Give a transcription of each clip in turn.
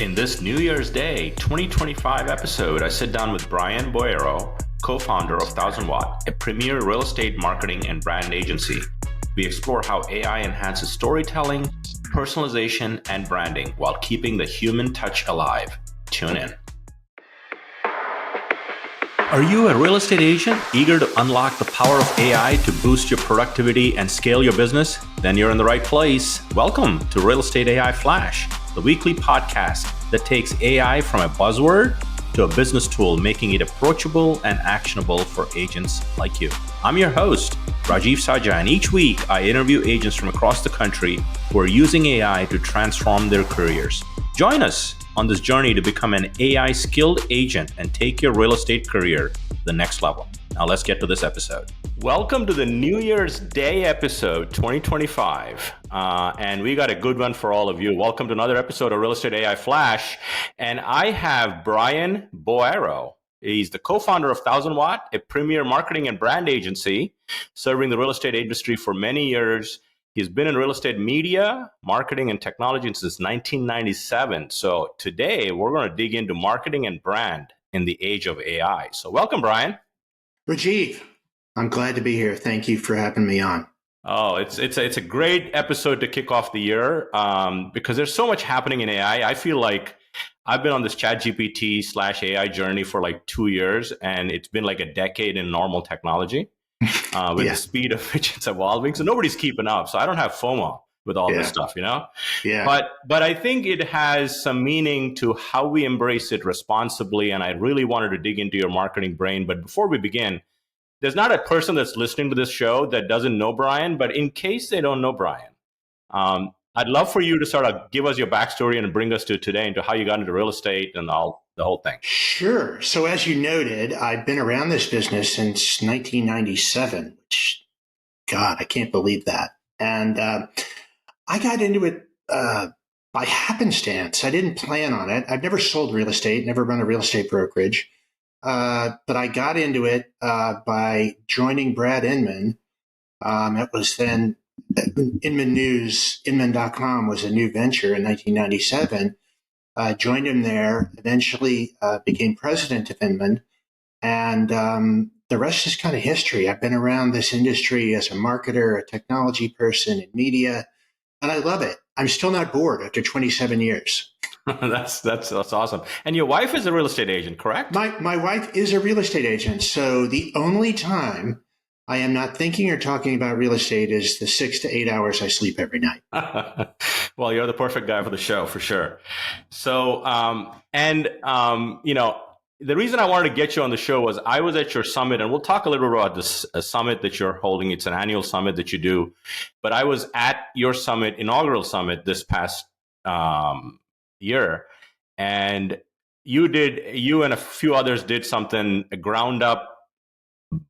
In this New Year's Day 2025 episode, I sit down with Brian Boero, co-founder of 1000 Watt, a premier real estate marketing and brand agency. We explore how AI enhances storytelling, personalization, and branding while keeping the human touch alive. Tune in. Are you a real estate agent eager to unlock the power of AI to boost your productivity and scale your business? Then you're in the right place. Welcome to Real Estate AI Flash, the weekly podcast that takes AI from a buzzword to a business tool, making it approachable and actionable for agents like you. I'm your host, Rajeev Sajja, and each week I interview agents from across the country who are using AI to transform their careers. Join us on this journey to become an AI skilled agent and take your real estate career to the next level. Now let's get to this episode. Welcome to the New Year's Day episode 2025. And we got a good one for all of you. Welcome to another episode of Real Estate AI Flash. And I have Brian Boero. He's the co-founder of 1000 Watt, a premier marketing and brand agency serving the real estate industry for many years. He's been in real estate media, marketing, and technology since 1997. So today we're going to dig into marketing and brand in the age of AI. So welcome, Brian. Rajeev, I'm glad to be here. Thank you for having me on. Oh, it's a great episode to kick off the year because there's so much happening in AI. I feel like I've been on this ChatGPT/AI journey for like 2 years, and it's been like a decade in normal technology. With the speed of which it's evolving. So nobody's keeping up. So I don't have FOMO with all this stuff, you know? Yeah. But I think it has some meaning to how we embrace it responsibly. And I really wanted to dig into your marketing brain. But before we begin, there's not a person that's listening to this show that doesn't know Brian. But in case they don't know Brian, I'd love for you to sort of give us your backstory and bring us to today into how you got into real estate and the whole thing. Sure. So as you noted, I've been around this business since 1997, which, God, I can't believe that. And I got into it by happenstance. I didn't plan on it. I've never sold real estate, never run a real estate brokerage. But I got into it by joining Brad Inman. It was then Inman News, Inman.com was a new venture in 1997. Joined him there, eventually became president of Inman, and the rest is kind of history. I've been around this industry as a marketer, a technology person in media, and I love it. I'm still not bored after 27 years. That's awesome. And your wife is a real estate agent, correct? My wife is a real estate agent, so the only time I am not thinking or talking about real estate is the 6 to 8 hours I sleep every night. Well, you're the perfect guy for the show, for sure. So, you know, the reason I wanted to get you on the show was I was at your summit, and we'll talk a little bit about this summit that you're holding. It's an annual summit that you do. But I was at your summit, inaugural summit this past year, and you and a few others did something, a ground up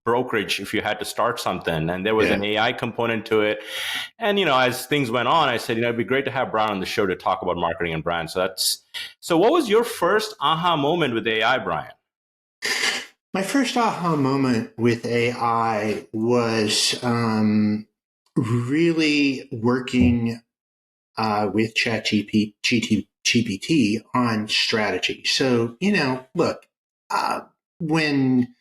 brokerage if you had to start something, and there was an AI component to it. And you know, as things went on, I said, you know, it'd be great to have Brian on the show to talk about marketing and brand. So what was your first aha moment with AI, Brian? My first aha moment with AI was really working with ChatGPT on strategy. So, you know, look, when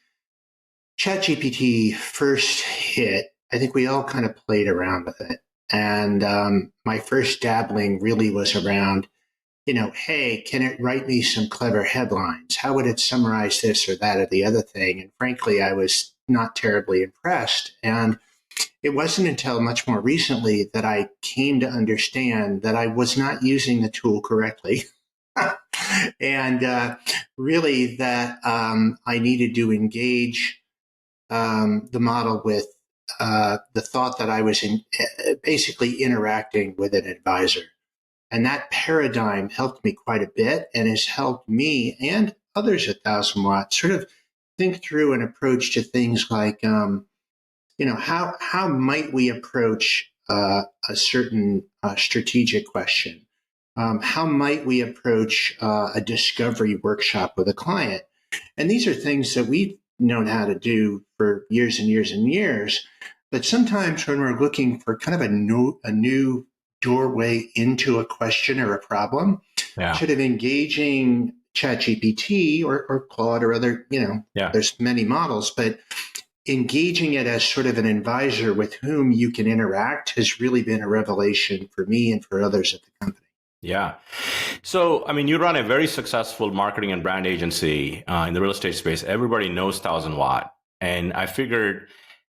ChatGPT first hit, I think we all kind of played around with it. And my first dabbling really was around, you know, hey, can it write me some clever headlines? How would it summarize this or that or the other thing? And frankly, I was not terribly impressed. And it wasn't until much more recently that I came to understand that I was not using the tool correctly. And really that I needed to engage the model with the thought that I was basically interacting with an advisor. And that paradigm helped me quite a bit and has helped me and others at 1000 Watt sort of think through an approach to things like, you know, how might we approach a certain strategic question? How might we approach a discovery workshop with a client? And these are things that we've known how to do for years and years and years. But sometimes when we're looking for kind of a new doorway into a question or a problem. Yeah. Sort of engaging ChatGPT or Claude or other, there's many models, but engaging it as sort of an advisor with whom you can interact has really been a revelation for me and for others at the company. Yeah. So, I mean, you run a very successful marketing and brand agency in the real estate space. Everybody knows 1000 Watt. And I figured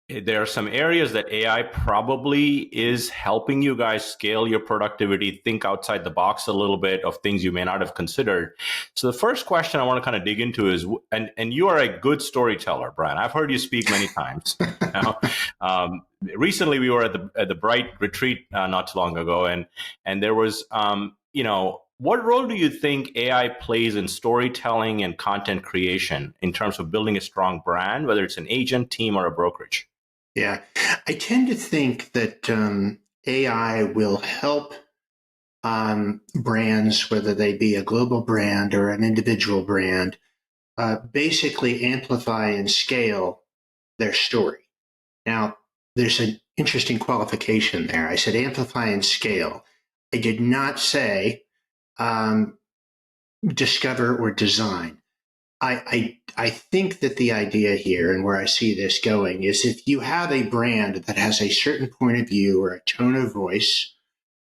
there are some areas that AI probably is helping you guys scale your productivity, think outside the box a little bit of things you may not have considered. So the first question I want to kind of dig into is, and you are a good storyteller, Brian. I've heard you speak many times. Recently, we were at the Bright retreat not too long ago, and there was, what role do you think AI plays in storytelling and content creation in terms of building a strong brand, whether it's an agent, team, or a brokerage? Yeah, I tend to think that AI will help brands, whether they be a global brand or an individual brand, basically amplify and scale their story. Now, there's an interesting qualification there. I said amplify and scale. I did not say discover or design. I think that the idea here and where I see this going is if you have a brand that has a certain point of view or a tone of voice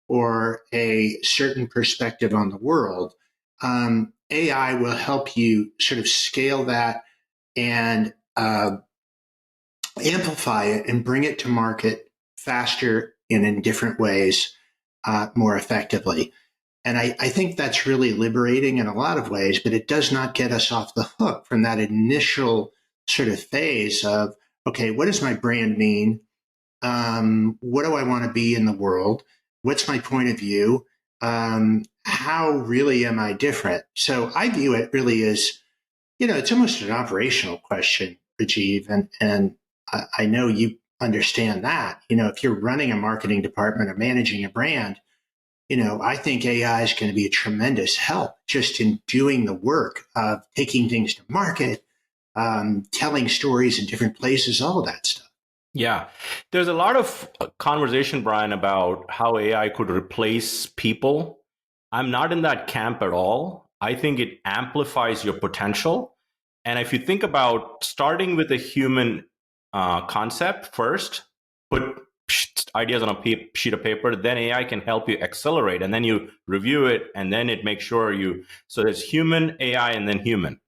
or a certain perspective on the world, AI will help you sort of scale that and amplify it and bring it to market faster and in different ways, more effectively. And I think that's really liberating in a lot of ways, but it does not get us off the hook from that initial sort of phase of, okay, what does my brand mean? What do I want to be in the world? What's my point of view? How really am I different? So I view it really as, it's almost an operational question, Rajeev, and I know you understand that. If you're running a marketing department or managing a brand, I think AI is going to be a tremendous help just in doing the work of taking things to market, telling stories in different places, all of that stuff. Yeah. There's a lot of conversation, Brian, about how AI could replace people. I'm not in that camp at all. I think it amplifies your potential. And if you think about starting with a human concept first, put ideas on a sheet of paper, then AI can help you accelerate, and then you review it, and then it makes sure so there's human, AI, and then human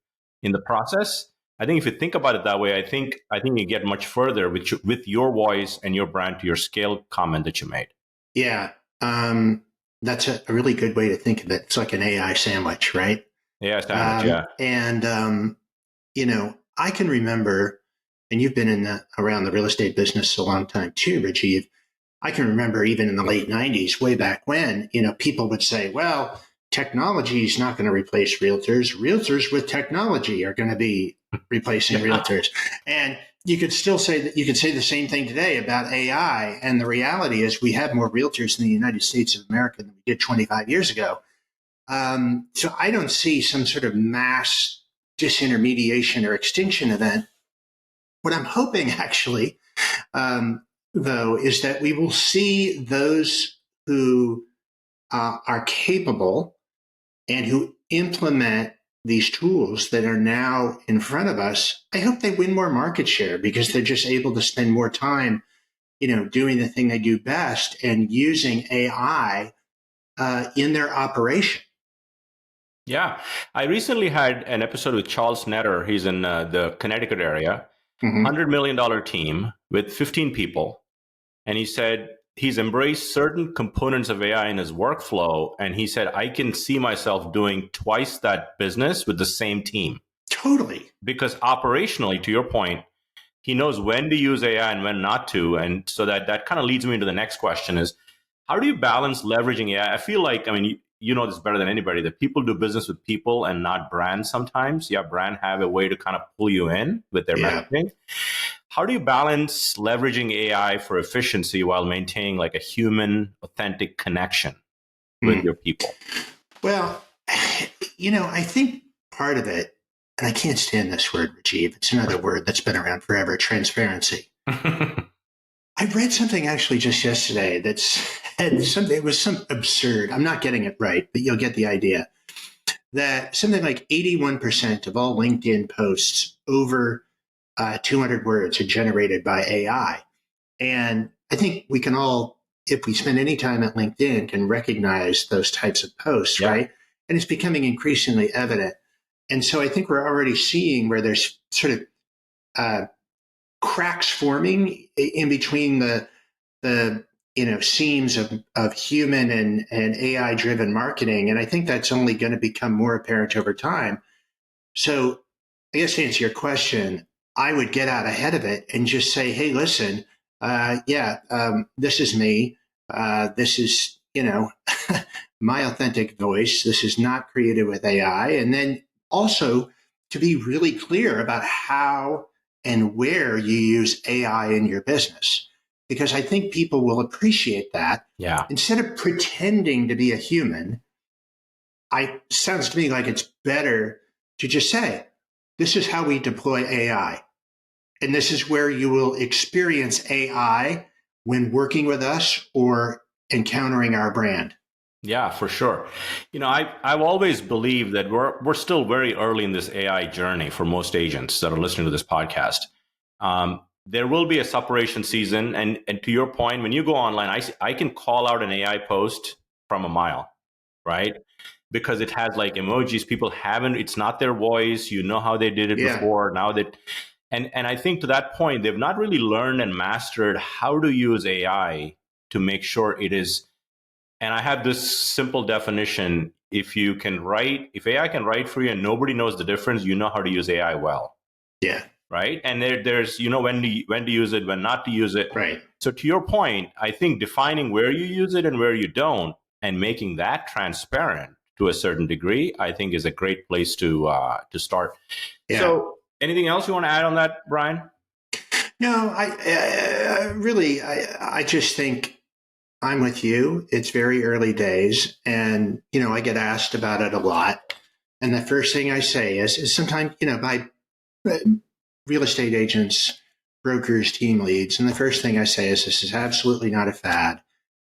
in the process. I think if you think about it that way, I think you get much further with your voice and your brand to your scale comment that you made. Yeah, that's a really good way to think of it. It's like an AI sandwich, right? Yeah, sandwich, yeah. And, I can remember, and you've been around the real estate business a long time too, Rajeev. I can remember even in the late 90s, way back when, people would say, well, technology is not going to replace realtors. Realtors with technology are going to be replacing realtors. And you could still say that you could say the same thing today about AI. And the reality is we have more realtors in the United States of America than we did 25 years ago. So I don't see some sort of mass disintermediation or extinction event. What I'm hoping actually, though, is that we will see those who are capable and who implement these tools that are now in front of us. I hope they win more market share because they're just able to spend more time, doing the thing they do best and using AI in their operation. Yeah. I recently had an episode with Charles Netter. He's in the Connecticut area, $100 million team with 15 people. And he said he's embraced certain components of AI in his workflow. And he said, I can see myself doing twice that business with the same team. Totally. Because operationally, to your point, he knows when to use AI and when not to. And so that kind of leads me into the next question is, how do you balance leveraging AI? I feel like, you know this better than anybody, that people do business with people and not brands sometimes. Yeah, brand have a way to kind of pull you in with their messaging. How do you balance leveraging AI for efficiency while maintaining like a human, authentic connection with your people? Well, I think part of it, and I can't stand this word, Rajeev, it's another word that's been around forever, transparency. I read something actually just yesterday had something, it was some absurd, I'm not getting it right, but you'll get the idea, that something like 81% of all LinkedIn posts over 200 words are generated by AI. And I think we can all, if we spend any time at LinkedIn, can recognize those types of posts, Yeah. right? And it's becoming increasingly evident. And so I think we're already seeing where there's sort of cracks forming in between the seams of human and AI driven marketing. And I think that's only going to become more apparent over time. So I guess to answer your question, I would get out ahead of it and just say, hey, listen, this is me. This is, my authentic voice. This is not created with AI. And then also to be really clear about how and where you use AI in your business, because I think people will appreciate that. Yeah. Instead of pretending to be a human, sounds to me like it's better to just say, this is how we deploy AI. And this is where you will experience AI when working with us or encountering our brand. Yeah, for sure. I've always believed that we're still very early in this AI journey for most agents that are listening to this podcast. There will be a separation season, and to your point, when you go online, I can call out an AI post from a mile, right? Because it has like emojis. People haven't. It's not their voice. You know how they did it before. Now that, and I think to that point, they've not really learned and mastered how to use AI to make sure it is. And I have this simple definition. If AI can write for you and nobody knows the difference, you know how to use AI well. Yeah. Right. And there's, when to use it, when not to use it. Right. So to your point, I think defining where you use it and where you don't and making that transparent to a certain degree, I think is a great place to start. Yeah. So anything else you want to add on that, Brian? No, I just think I'm with you. It's very early days. And, I get asked about it a lot. And the first thing I say is sometimes, by real estate agents, brokers, team leads. And the first thing I say is this is absolutely not a fad.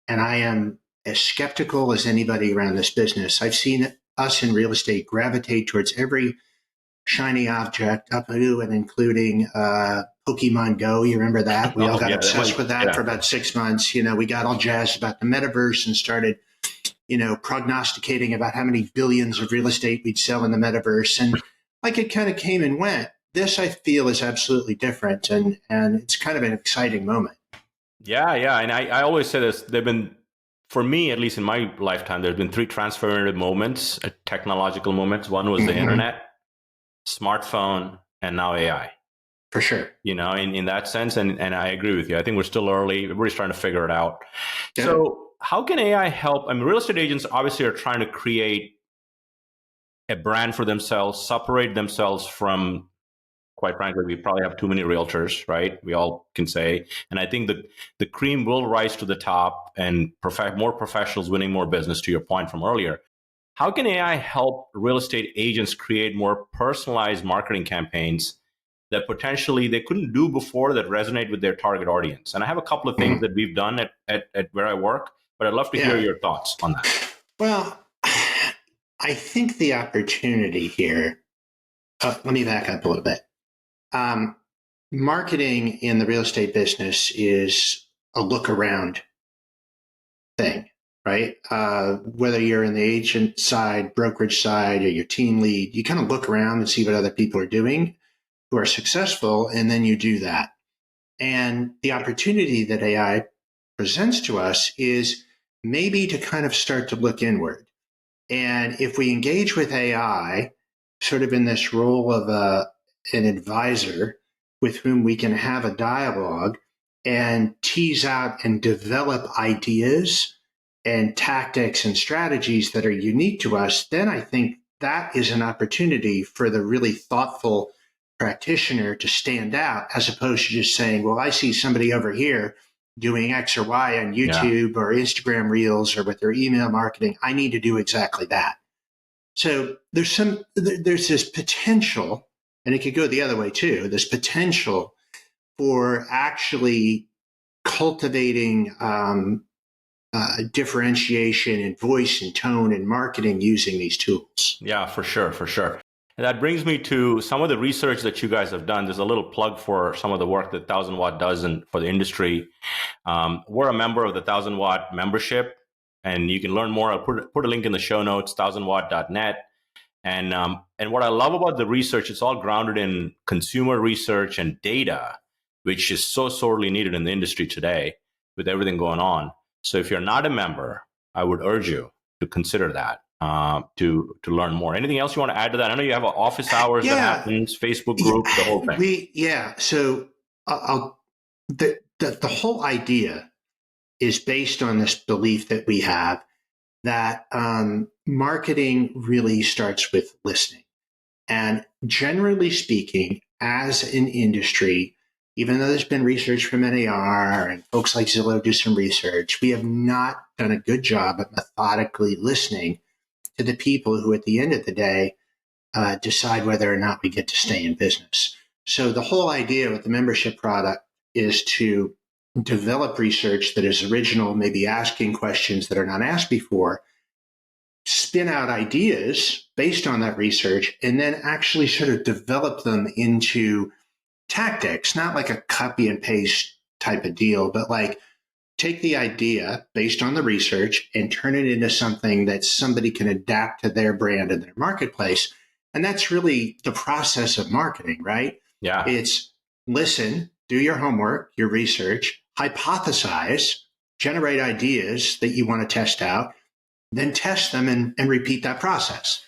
And I am as skeptical as anybody around this business. I've seen us in real estate gravitate towards every shiny object up to and including Pokemon Go. You remember that? We all got obsessed with that for about 6 months. We got all jazzed about the metaverse and started, prognosticating about how many billions of real estate we'd sell in the metaverse. And like it kind of came and went. This, I feel, is absolutely different. And it's kind of an exciting moment. Yeah. And I always say this, for me, at least in my lifetime, there's been 3 transformative moments, technological moments. One was the internet, smartphone, and now AI. For sure. In that sense. And I agree with you. I think we're still early. Everybody's trying to figure it out. Yeah. So how can AI help? I mean, real estate agents obviously are trying to create a brand for themselves, separate themselves from, quite frankly, we probably have too many realtors, right? We all can say. And I think that the cream will rise to the top and more professionals winning more business, to your point from earlier. How can AI help real estate agents create more personalized marketing campaigns that potentially they couldn't do before that resonate with their target audience? And I have a couple of things that we've done at where I work, but I'd love to hear your thoughts on that. Well, I think the opportunity here, let me back up a little bit. Marketing in the real estate business is a look around thing, right? Whether you're in the agent side, brokerage side, or your team lead, you kind of look around and see what other people are doing who are successful, and then you do that. And the opportunity that AI presents to us is maybe to kind of start to look inward. And if we engage with AI sort of in this role of an advisor with whom we can have a dialogue and tease out and develop ideas and tactics and strategies that are unique to us, then I think that is an opportunity for the really thoughtful practitioner to stand out, as opposed to just saying, well, I see somebody over here doing X or Y on YouTube or Instagram Reels or with their email marketing. I need to do exactly that. So there's this potential, and it could go the other way too, this potential for actually cultivating differentiation in voice and tone and marketing using these tools. Yeah, for sure, for sure. And that brings me to some of the research that you guys have done. There's a little plug for some of the work that 1000 Watt does for the industry. We're a member of the 1000 Watt membership, and you can learn more. I'll put a link in the show notes, 1000watt.net. And what I love about the research, it's all grounded in consumer research and data, which is so sorely needed in the industry today with everything going on. So if you're not a member, I would urge you to consider that to learn more. Anything else you want to add to that? I know you have office hours that happens, Facebook groups, the whole thing. So the whole idea is based on this belief that we have that marketing really starts with listening. And generally speaking, as an industry, even though there's been research from NAR and folks like Zillow do some research, we have not done a good job of methodically listening to the people who, at the end of the day, decide whether or not we get to stay in business. So the whole idea with the membership product is to develop research that is original, maybe asking questions that are not asked before, spin out ideas based on that research, and then actually sort of develop them into tactics, not like a copy and paste type of deal, but like take the idea based on the research and turn it into something that somebody can adapt to their brand and their marketplace. And that's really the process of marketing, right? Yeah. It's listen, do your homework, your research, hypothesize, generate ideas that you want to test out, then test them and repeat that process.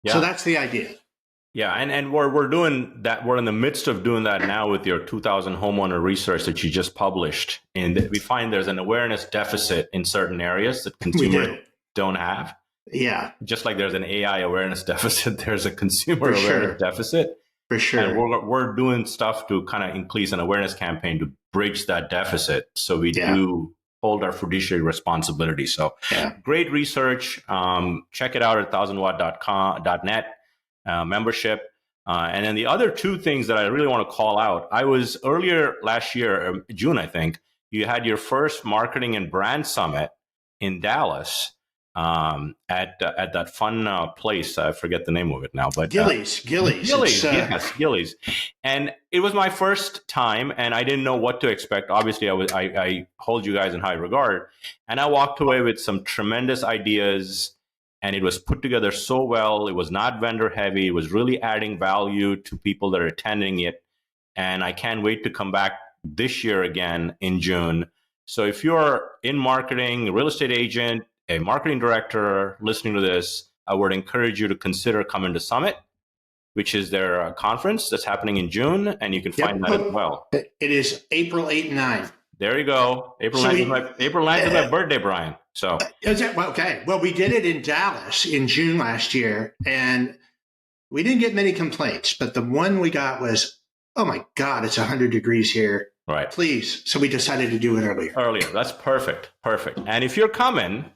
Yeah. So that's the idea. Yeah, and we're doing that. We're in the midst of doing that now with your 2000 homeowner research that you just published. And we find there's an awareness deficit in certain areas that consumers don't have. Yeah. Just like there's an AI awareness deficit, there's a consumer awareness deficit. For sure. And we're doing stuff to kind of increase an awareness campaign to bridge that deficit. So we do hold our fiduciary responsibility. So great research. Check it out at 1000watt.net. Membership. And then the other two things that I really want to call out, I was earlier last year, June, I think, you had your first marketing and brand summit in Dallas at that fun place. I forget the name of it now, but Gillies. Yes, Gillies. And it was my first time, and I didn't know what to expect. Obviously, I hold you guys in high regard, and I walked away with some tremendous ideas. And it was put together so well. It was not vendor heavy. It was really adding value to people that are attending it. And I can't wait to come back this year again in June. So if you're in marketing, a real estate agent, a marketing director listening to this, I would encourage you to consider coming to Summit, which is their conference that's happening in June. And you can find that as well. It is April 8 and 9. There you go. April 9th is my birthday, Brian. So okay. Well, we did it in Dallas in June last year, and we didn't get many complaints. But the one we got was, "Oh my God, it's 100 degrees here. Right. Please." So we decided to do it earlier. That's perfect. And if you're coming,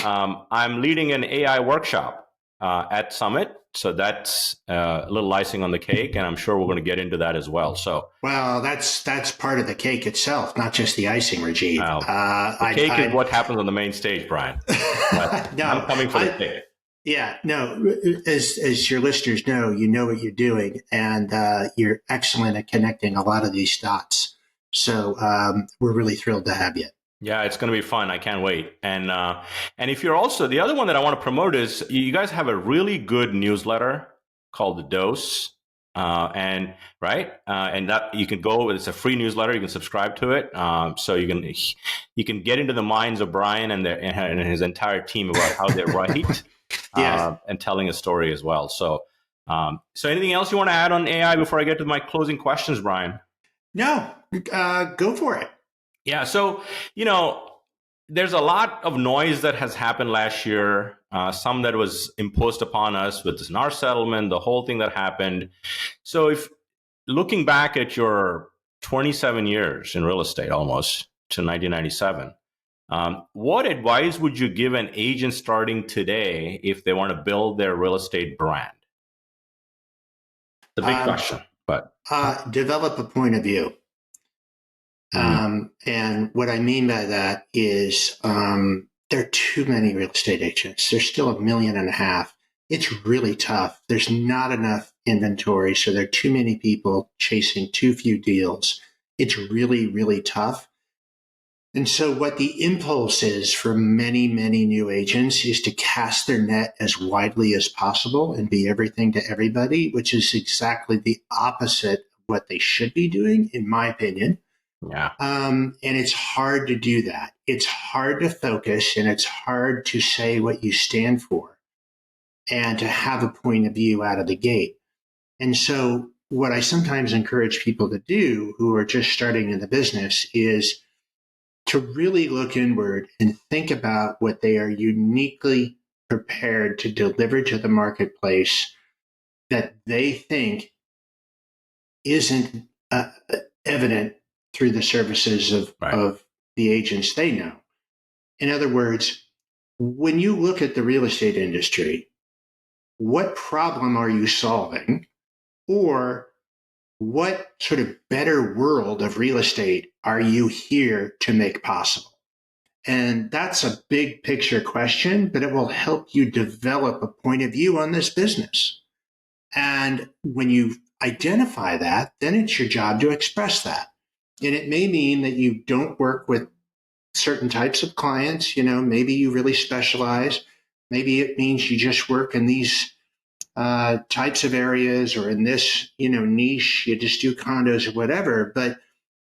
I'm leading an AI workshop at Summit. So that's a little icing on the cake, and I'm sure we're going to get into that as well. So, well, that's part of the cake itself, not just the icing, Rajeev. The cake is what happens on the main stage, Brian. No, I'm coming for the cake. Yeah, no. As your listeners know, you know what you're doing, and you're excellent at connecting a lot of these dots. So we're really thrilled to have you. Yeah, it's going to be fun. I can't wait. And if you're also, the other one that I want to promote is you guys have a really good newsletter called The Dose. And that you can go, it's a free newsletter. You can subscribe to it. So you can get into the minds of Brian and his entire team about how they write and telling a story as well. So anything else you want to add on AI before I get to my closing questions, Brian? No, go for it. Yeah. So, there's a lot of noise that has happened last year, some that was imposed upon us with this NAR settlement, the whole thing that happened. So if looking back at your 27 years in real estate, almost to 1997, what advice would you give an agent starting today if they want to build their real estate brand? It's a big question, but develop a point of view. And what I mean by that is there are too many real estate agents. There's still 1.5 million. It's really tough. There's not enough inventory. So there are too many people chasing too few deals. It's really, really tough. And so what the impulse is for many, many new agents is to cast their net as widely as possible and be everything to everybody, which is exactly the opposite of what they should be doing, in my opinion. Yeah. And it's hard to do that. It's hard to focus and it's hard to say what you stand for and to have a point of view out of the gate. And so what I sometimes encourage people to do who are just starting in the business is to really look inward and think about what they are uniquely prepared to deliver to the marketplace that they think isn't evident through the services of the agents they know. In other words, when you look at the real estate industry, what problem are you solving? Or what sort of better world of real estate are you here to make possible? And that's a big picture question, but it will help you develop a point of view on this business. And when you identify that, then it's your job to express that. And it may mean that you don't work with certain types of clients. You know, maybe you really specialize. Maybe it means you just work in these types of areas, or in this, niche, you just do condos or whatever. But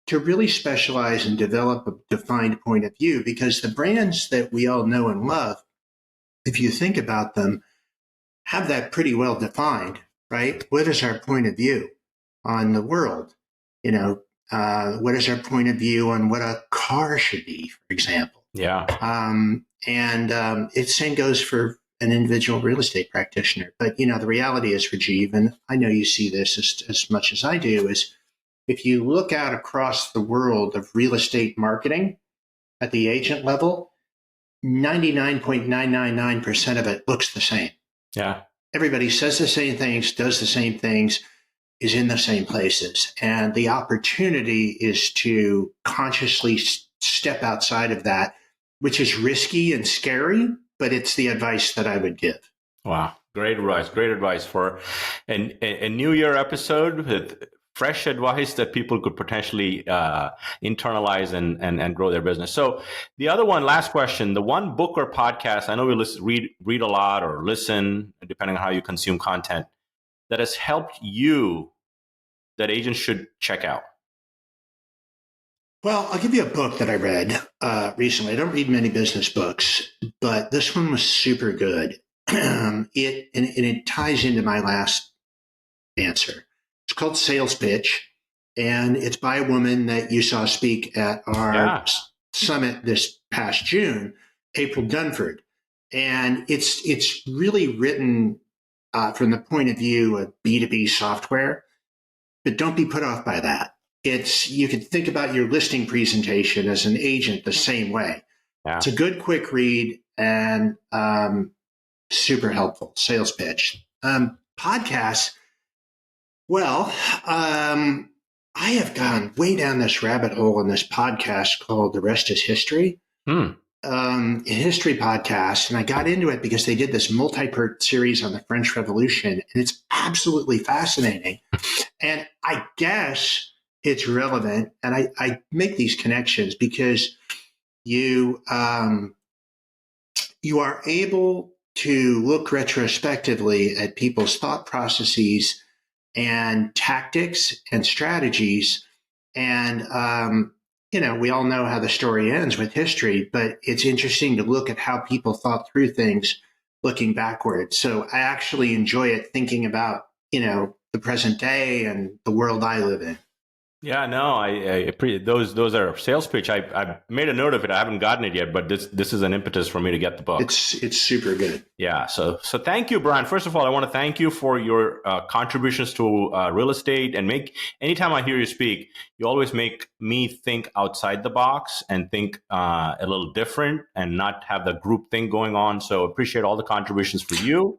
to really specialize and develop a defined point of view, because the brands that we all know and love, if you think about them, have that pretty well defined, right? What is our point of view on the world? What is our point of view on what a car should be, for example? Yeah. It same goes for an individual real estate practitioner. But, the reality is, Rajeev, and I know you see this as much as I do, is if you look out across the world of real estate marketing at the agent level, 99.999% of it looks the same. Yeah. Everybody says the same things, does the same things, is in the same places. And the opportunity is to consciously step outside of that, which is risky and scary, but it's the advice that I would give. Wow. Great advice. Great advice for a New Year episode with fresh advice that people could potentially internalize and grow their business. So the other one, last question, the one book or podcast, I know we read a lot or listen, depending on how you consume content, that has helped you that agents should check out. Well, I'll give you a book that I read recently. I don't read many business books, but this one was super good. It ties into my last answer. It's called Sales Pitch, and it's by a woman that you saw speak at our summit this past June, April Dunford. And it's really written from the point of view of B2B software, but don't be put off by that. You can think about your listing presentation as an agent the same way. Yeah. It's a good, quick read and super helpful. Sales Pitch. Podcasts. Well, I have gone way down this rabbit hole in this podcast called The Rest is History. A history podcast. And I got into it because they did this multi-part series on the French Revolution, and it's absolutely fascinating. And I guess it's relevant. And I make these connections because you are able to look retrospectively at people's thought processes and tactics and strategies. And, we all know how the story ends with history, but it's interesting to look at how people thought through things looking backward. So I actually enjoy it thinking about, the present day and the world I live in. Yeah, no, I appreciate those are sales pitch. I made a note of it. I haven't gotten it yet, but this is an impetus for me to get the book. It's super good. Yeah. So thank you, Brian. First of all, I want to thank you for your contributions to real estate, and anytime I hear you speak, you always make me think outside the box and think a little different and not have the group thing going on. So appreciate all the contributions for you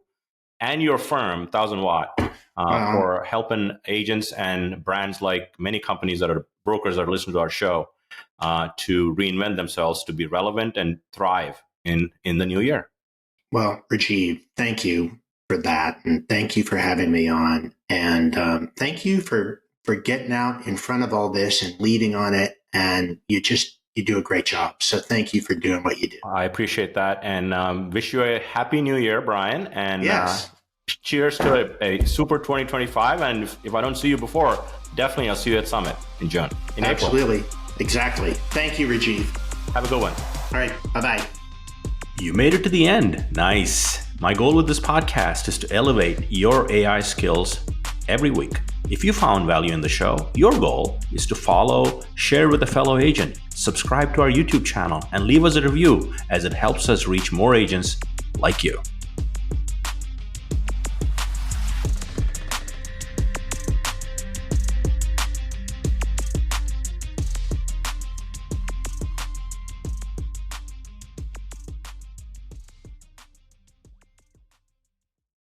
and your firm, 1000 Watt. For helping agents and brands like many companies that are brokers that are listening to our show to reinvent themselves to be relevant and thrive in the new year. Well, Rajeev, thank you for that. And thank you for having me on. And thank you for getting out in front of all this and leading on it. And you do a great job. So thank you for doing what you do. I appreciate that, and wish you a happy new year, Brian. And yes. Cheers to a super 2025. And if I don't see you before, definitely I'll see you at Summit in June. Absolutely. April. Exactly. Thank you, Rajeev. Have a good one. All right. Bye-bye. You made it to the end. Nice. My goal with this podcast is to elevate your AI skills every week. If you found value in the show, your goal is to follow, share with a fellow agent, subscribe to our YouTube channel, and leave us a review, as it helps us reach more agents like you.